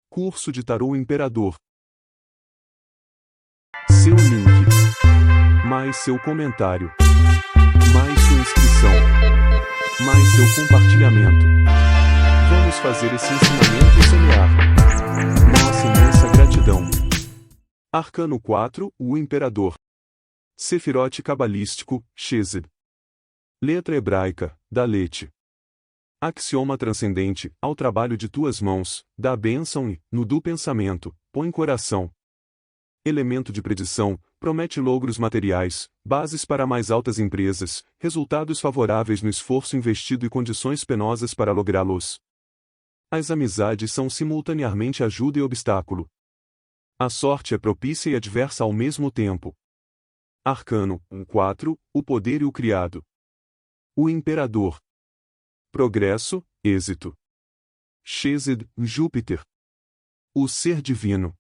Curso de Tarô Imperador. Seu link, mais seu comentário, mais sua inscrição, mais seu compartilhamento. Vamos fazer esse ensinamento semear nossa imensa gratidão. Arcano 4, o Imperador. Sefirote cabalístico, Chesed. Letra hebraica, Dalet. Axioma transcendente, ao trabalho de tuas mãos, dá a bênção e, no do pensamento, põe coração. Elemento de predição, promete logros materiais, bases para mais altas empresas, resultados favoráveis no esforço investido e condições penosas para lográ-los. As amizades são simultaneamente ajuda e obstáculo. A sorte é propícia e adversa ao mesmo tempo. Arcano 4, o poder e o criado. O Imperador. Progresso, êxito. Chesed, Júpiter. O ser divino.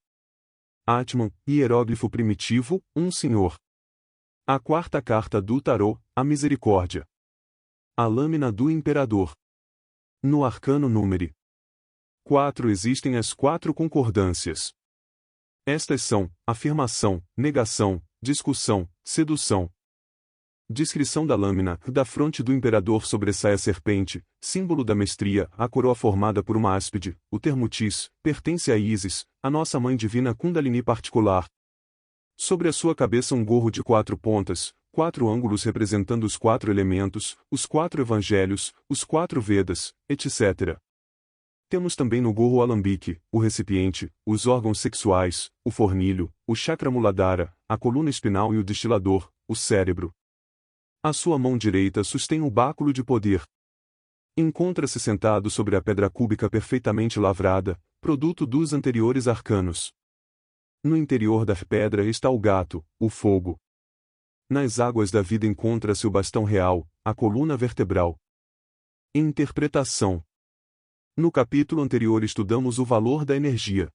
Atman, hieróglifo primitivo, um senhor. A quarta carta do tarô, a misericórdia. A lâmina do imperador. No arcano número 4 existem as 4 concordâncias. Estas são: afirmação, negação, discussão, sedução. Descrição da lâmina: da fronte do imperador sobressai a serpente, símbolo da mestria, a coroa formada por uma áspide, o termo tis, pertence a Ísis, a nossa mãe divina Kundalini particular. Sobre a sua cabeça um gorro de 4 pontas, 4 ângulos representando os 4 elementos, os 4 evangelhos, os 4 Vedas, etc. Temos também no gorro o alambique, o recipiente, os órgãos sexuais, o fornilho, o chakra muladhara, a coluna espinal e o destilador, o cérebro. A sua mão direita sustém o báculo de poder. Encontra-se sentado sobre a pedra cúbica perfeitamente lavrada, produto dos anteriores arcanos. No interior da pedra está o gato, o fogo. Nas águas da vida encontra-se o bastão real, a coluna vertebral. Interpretação. No capítulo anterior estudamos o valor da energia.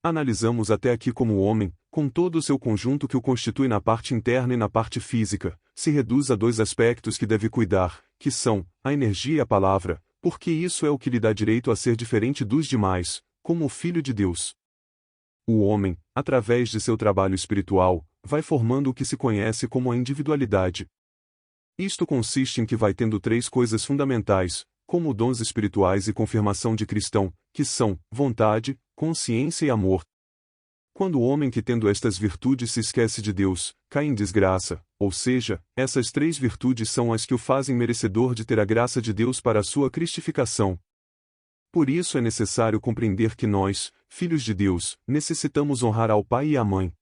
Analisamos até aqui como o homem, com todo o seu conjunto que o constitui na parte interna e na parte física, se reduz a 2 aspectos que deve cuidar, que são, a energia e a palavra, porque isso é o que lhe dá direito a ser diferente dos demais, como o Filho de Deus. O homem, através de seu trabalho espiritual, vai formando o que se conhece como a individualidade. Isto consiste em que vai tendo 3 coisas fundamentais, como dons espirituais e confirmação de cristão, que são vontade, consciência e amor. Quando o homem que tendo estas virtudes se esquece de Deus, cai em desgraça, ou seja, essas 3 virtudes são as que o fazem merecedor de ter a graça de Deus para a sua cristificação. Por isso é necessário compreender que nós, filhos de Deus, necessitamos honrar ao pai e à mãe.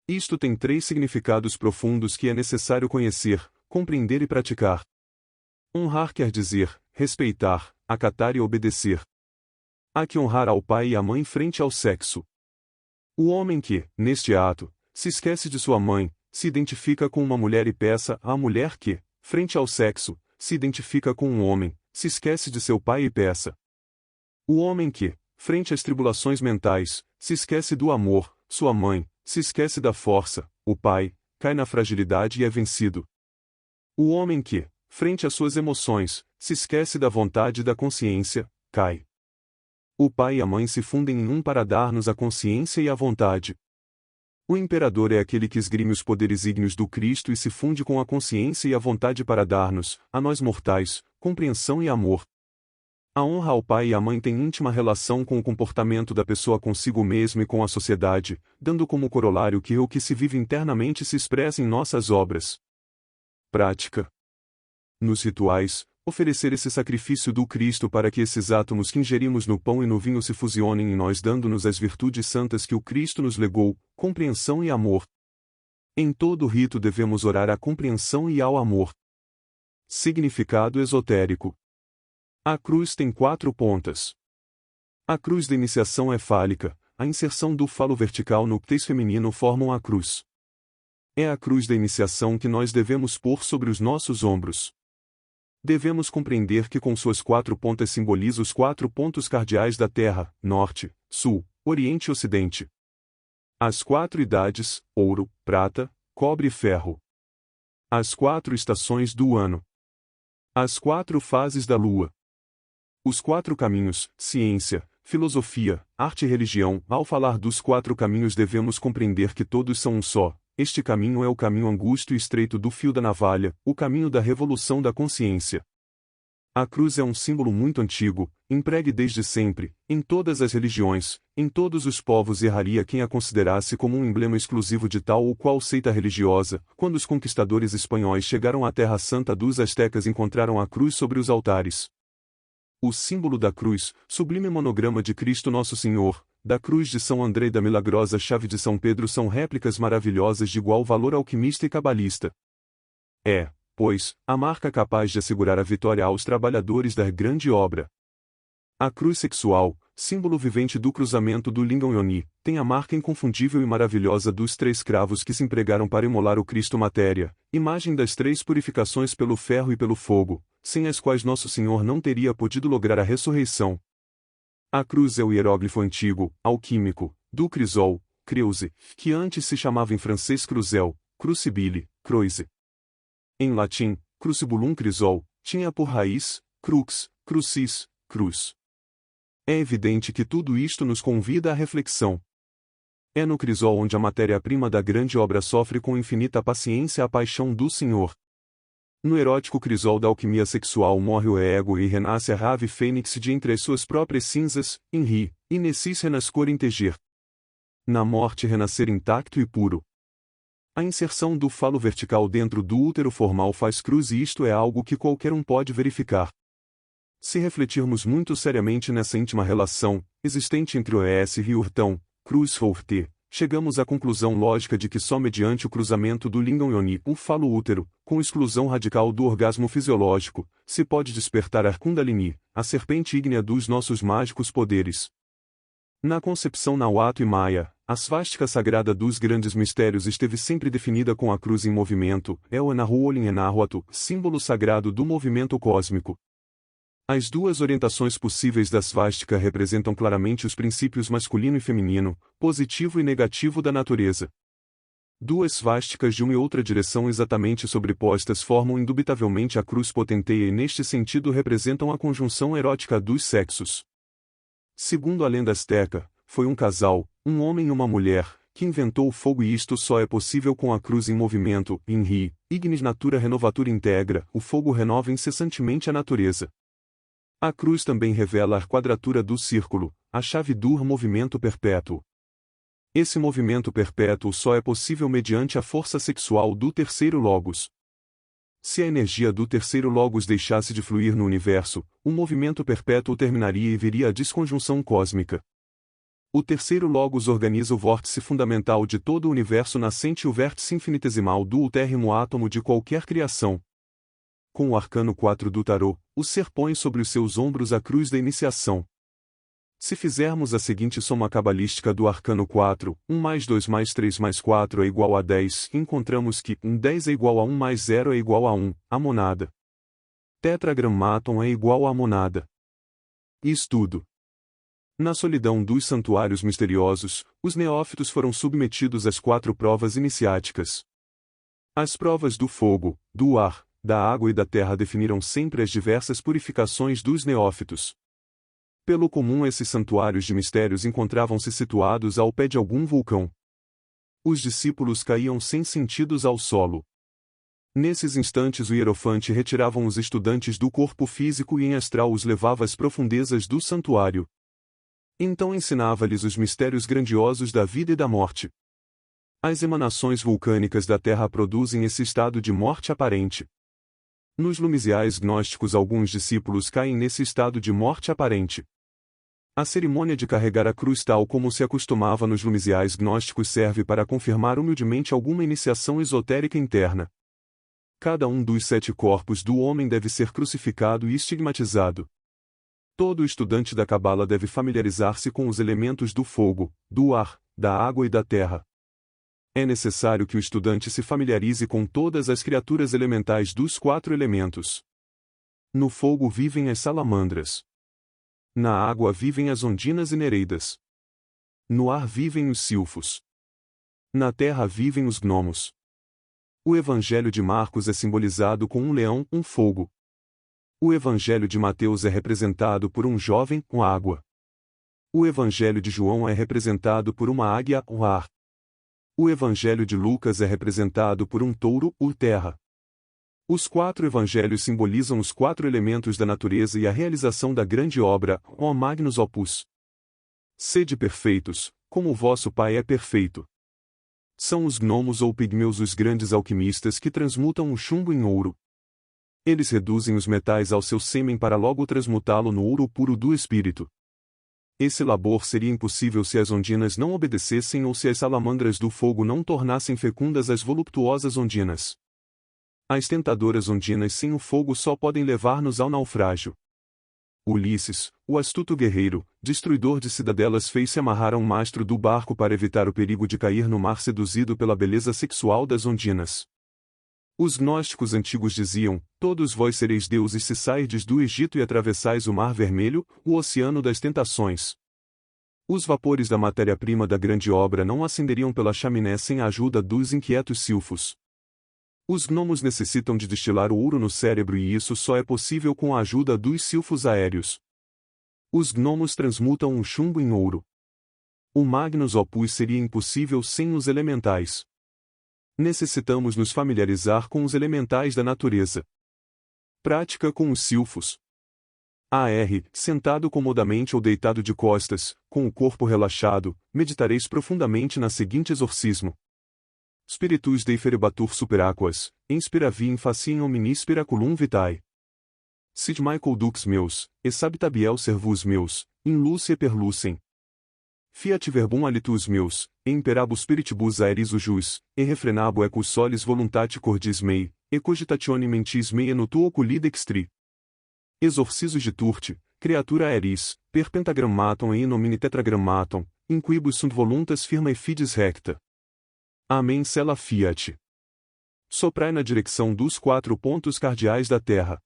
Isto tem 3 significados profundos que é necessário conhecer, compreender e praticar. Honrar quer dizer respeitar, acatar e obedecer. Há que honrar ao pai e à mãe frente ao sexo. O homem que, neste ato, se esquece de sua mãe, se identifica com uma mulher e peça à mulher que, frente ao sexo, se identifica com um homem, se esquece de seu pai e peça. O homem que, frente às tribulações mentais, se esquece do amor, sua mãe, se esquece da força, o pai, cai na fragilidade e é vencido. O homem que, frente às suas emoções, se esquece da vontade e da consciência, cai. O pai e a mãe se fundem em um para dar-nos a consciência e a vontade. O imperador é aquele que esgrime os poderes ígneos do Cristo e se funde com a consciência e a vontade para dar-nos, a nós mortais, compreensão e amor. A honra ao pai e à mãe tem íntima relação com o comportamento da pessoa consigo mesmo e com a sociedade, dando como corolário que o que se vive internamente se expressa em nossas obras. Prática. Nos rituais, oferecer esse sacrifício do Cristo para que esses átomos que ingerimos no pão e no vinho se fusionem em nós, dando-nos as virtudes santas que o Cristo nos legou, compreensão e amor. Em todo rito devemos orar à compreensão e ao amor. Significado esotérico. A cruz tem 4 pontas. A cruz da iniciação é fálica, a inserção do falo vertical no pênis feminino formam a cruz. É a cruz da iniciação que nós devemos pôr sobre os nossos ombros. Devemos compreender que com suas 4 pontas simboliza os 4 pontos cardeais da Terra, Norte, Sul, Oriente e Ocidente. As 4 idades, ouro, prata, cobre e ferro. As 4 estações do ano. As 4 fases da Lua. Os 4 caminhos, ciência, filosofia, arte e religião. Ao falar dos 4 caminhos devemos compreender que todos são um só. Este caminho é o caminho angusto e estreito do fio da navalha, o caminho da revolução da consciência. A cruz é um símbolo muito antigo, empregue desde sempre, em todas as religiões, em todos os povos, e erraria quem a considerasse como um emblema exclusivo de tal ou qual seita religiosa. Quando os conquistadores espanhóis chegaram à Terra Santa dos Aztecas, encontraram a cruz sobre os altares. O símbolo da cruz, sublime monograma de Cristo Nosso Senhor, da cruz de São André e da milagrosa chave de São Pedro são réplicas maravilhosas de igual valor alquimista e cabalista. É, pois, a marca capaz de assegurar a vitória aos trabalhadores da grande obra. A cruz sexual, símbolo vivente do cruzamento do Lingam Yoni, tem a marca inconfundível e maravilhosa dos 3 cravos que se empregaram para imolar o Cristo matéria, imagem das 3 purificações pelo ferro e pelo fogo, sem as quais Nosso Senhor não teria podido lograr a ressurreição. A cruz é o hieróglifo antigo, alquímico, do crisol, creuse, que antes se chamava em francês cruzel, crucibile, croise. Em latim, crucibulum crisol, tinha por raiz, crux, crucis, cruz. É evidente que tudo isto nos convida à reflexão. É no crisol onde a matéria-prima da grande obra sofre com infinita paciência a paixão do Senhor. No erótico crisol da alquimia sexual morre o ego e renasce a rave fênix de entre as suas próprias cinzas, in ri, e nessis renascor integer. Na morte renascer intacto e puro. A inserção do falo vertical dentro do útero formal faz cruz, e isto é algo que qualquer um pode verificar. Se refletirmos muito seriamente nessa íntima relação existente entre o ES e Urtão, cruz forte, chegamos à conclusão lógica de que só mediante o cruzamento do Lingam Yoni, o falo útero, com exclusão radical do orgasmo fisiológico, se pode despertar a Kundalini, a serpente ígnea dos nossos mágicos poderes. Na concepção Nahuatl e Maia, a svástica sagrada dos grandes mistérios esteve sempre definida com a cruz em movimento, El Enahuolin Enahuatu, símbolo sagrado do movimento cósmico. As 2 orientações possíveis da svástica representam claramente os princípios masculino e feminino, positivo e negativo da natureza. 2 svásticas de uma e outra direção exatamente sobrepostas formam indubitavelmente a cruz potenteia, e neste sentido representam a conjunção erótica dos sexos. Segundo a lenda azteca, foi um casal, um homem e uma mulher, que inventou o fogo, e isto só é possível com a cruz em movimento, in ri, ignis natura renovatura integra, o fogo renova incessantemente a natureza. A cruz também revela a quadratura do círculo, a chave do movimento perpétuo. Esse movimento perpétuo só é possível mediante a força sexual do terceiro logos. Se a energia do terceiro logos deixasse de fluir no universo, o movimento perpétuo terminaria e viria a desconjunção cósmica. O terceiro logos organiza o vórtice fundamental de todo o universo nascente e o vértice infinitesimal do ultérrimo átomo de qualquer criação. Com o arcano 4 do tarô, o ser põe sobre os seus ombros a cruz da iniciação. Se fizermos a seguinte soma cabalística do arcano 4, 1 mais 2 mais 3 mais 4 é igual a 10, encontramos que 10 é igual a 1 mais 0 é igual a 1, a monada. Tetragrammaton é igual a monada. Estudo. Na solidão dos santuários misteriosos, os neófitos foram submetidos às 4 provas iniciáticas. As provas do fogo, do ar, da água e da terra definiram sempre as diversas purificações dos neófitos. Pelo comum, esses santuários de mistérios encontravam-se situados ao pé de algum vulcão. Os discípulos caíam sem sentidos ao solo. Nesses instantes o hierofante retirava os estudantes do corpo físico e em astral os levava às profundezas do santuário. Então ensinava-lhes os mistérios grandiosos da vida e da morte. As emanações vulcânicas da terra produzem esse estado de morte aparente. Nos lumisiais gnósticos alguns discípulos caem nesse estado de morte aparente. A cerimônia de carregar a cruz, tal como se acostumava nos lumisiais gnósticos, serve para confirmar humildemente alguma iniciação esotérica interna. Cada um dos 7 corpos do homem deve ser crucificado e estigmatizado. Todo estudante da Cabala deve familiarizar-se com os elementos do fogo, do ar, da água e da terra. É necessário que o estudante se familiarize com todas as criaturas elementais dos 4 elementos. No fogo vivem as salamandras. Na água vivem as ondinas e nereidas. No ar vivem os silfos. Na terra vivem os gnomos. O Evangelho de Marcos é simbolizado com um leão, um fogo. O Evangelho de Mateus é representado por um jovem, com água. O Evangelho de João é representado por uma águia, o ar. O Evangelho de Lucas é representado por um touro, o terra. Os 4 evangelhos simbolizam os 4 elementos da natureza e a realização da grande obra, o Magnus Opus. Sede perfeitos, como o vosso Pai é perfeito. São os gnomos ou pigmeus os grandes alquimistas que transmutam o chumbo em ouro. Eles reduzem os metais ao seu sêmen para logo transmutá-lo no ouro puro do espírito. Esse labor seria impossível se as ondinas não obedecessem ou se as salamandras do fogo não tornassem fecundas as voluptuosas ondinas. As tentadoras ondinas sem o fogo só podem levar-nos ao naufrágio. Ulisses, o astuto guerreiro, destruidor de cidadelas, fez-se amarrar a um mastro do barco para evitar o perigo de cair no mar seduzido pela beleza sexual das ondinas. Os gnósticos antigos diziam: todos vós sereis deuses se sairdes do Egito e atravessais o Mar Vermelho, o oceano das tentações. Os vapores da matéria-prima da grande obra não acenderiam pela chaminé sem a ajuda dos inquietos silfos. Os gnomos necessitam de destilar o ouro no cérebro e isso só é possível com a ajuda dos silfos aéreos. Os gnomos transmutam o chumbo em ouro. O Magnus Opus seria impossível sem os elementais. Necessitamos nos familiarizar com os elementais da natureza. Prática com os silfos. AR, sentado comodamente ou deitado de costas, com o corpo relaxado, meditareis profundamente na seguinte exorcismo. Spiritus Dei ferebatur superaquas, inspiravi in faciem homini spiraculum vitae. Sid Michael Dux meus, e sabitabiel servus meus, in luce e perlucem. Fiat verbum alitus meus, e imperabo spiritibus aeris jus, e refrenabo ecus solis voluntate cordis mei, e cogitatione mentis mei no tuo oculi dextri. Exorcisus de turte, creatura aeris, per pentagrammaton e in nomine tetragrammaton, in quibus sunt voluntas firma e fides recta. Amém sela fiat. Soprai na direção dos 4 pontos cardeais da terra.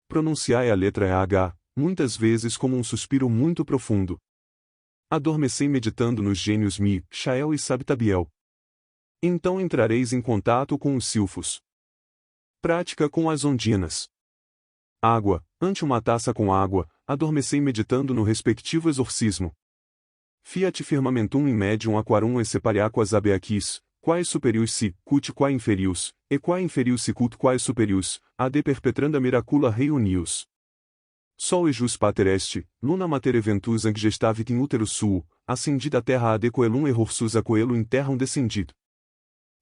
Pronunciai a letra H, muitas vezes como um suspiro muito profundo. Adormecei meditando nos gênios Mi, Shael e Sabitabiel. Então entrareis em contato com os silfos. Prática com as ondinas. Água, ante uma taça com água, adormecei meditando no respectivo exorcismo. Fiat firmamentum in medium aquarum e separiaquas abeaquis, quae superius si, cut quae inferius, e quae inferius si cut quae superius, ad perpetranda miracula reunius. Sol e jus pater est, luna mater eventus ang gestavit in útero suo, ascendida a terra ad coelum errorsus a coelum in terram descendit.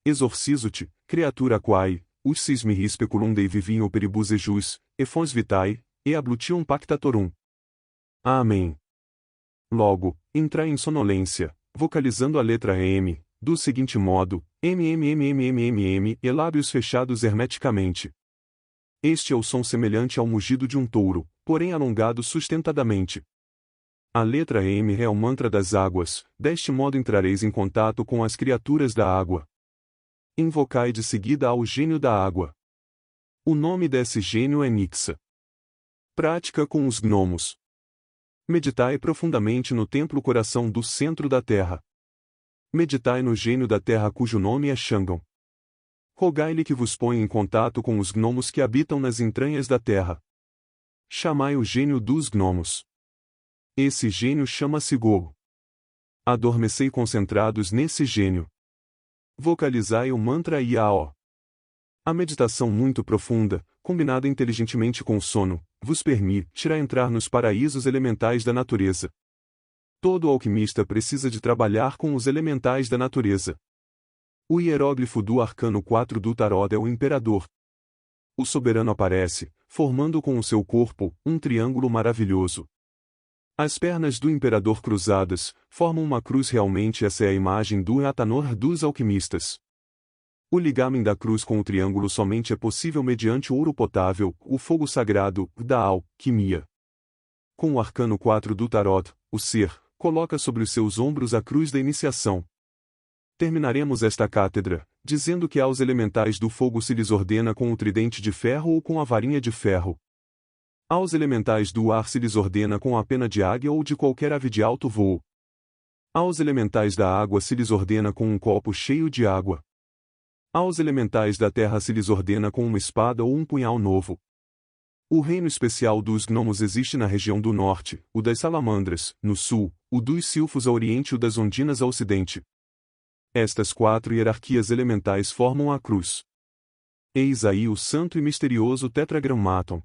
Exorcizo-te, criatura quae, us sis mihi speculum dei vivi in operibus e jus, e fons vitae, e ablutium pactatorum. Amém. Logo, entrai em sonolência, vocalizando a letra M, do seguinte modo, M, e lábios fechados hermeticamente. Este é o som semelhante ao mugido de um touro, porém alongado sustentadamente. A letra M é o mantra das águas, deste modo entrareis em contato com as criaturas da água. Invocai de seguida ao gênio da água. O nome desse gênio é Nixa. Prática com os gnomos. Meditai profundamente no templo coração do centro da terra. Meditai no gênio da terra cujo nome é Shangon. Rogai-lhe que vos ponha em contato com os gnomos que habitam nas entranhas da terra. Chamai o gênio dos gnomos. Esse gênio chama-se Go. Adormecei concentrados nesse gênio. Vocalizai o mantra Iao. A meditação muito profunda, combinada inteligentemente com o sono, vos permitirá entrar nos paraísos elementais da natureza. Todo alquimista precisa de trabalhar com os elementais da natureza. O hieróglifo do arcano 4 do tarot é o imperador. O soberano aparece, formando com o seu corpo um triângulo maravilhoso. As pernas do imperador cruzadas formam uma cruz. Realmente essa é a imagem do Atanor dos alquimistas. O ligamen da cruz com o triângulo somente é possível mediante o ouro potável, o fogo sagrado, da alquimia. Com o arcano 4 do tarot, o ser coloca sobre os seus ombros a cruz da iniciação. Terminaremos esta cátedra, dizendo que aos elementais do fogo se lhes ordena com o tridente de ferro ou com a varinha de ferro. Aos elementais do ar se lhes ordena com a pena de águia ou de qualquer ave de alto voo. Aos elementais da água se lhes ordena com um copo cheio de água. Aos elementais da terra se lhes ordena com uma espada ou um punhal novo. O reino especial dos gnomos existe na região do norte, o das salamandras, no sul, o dos silfos a oriente e o das ondinas a ocidente. Estas 4 hierarquias elementais formam a cruz. Eis aí o santo e misterioso tetragrammaton,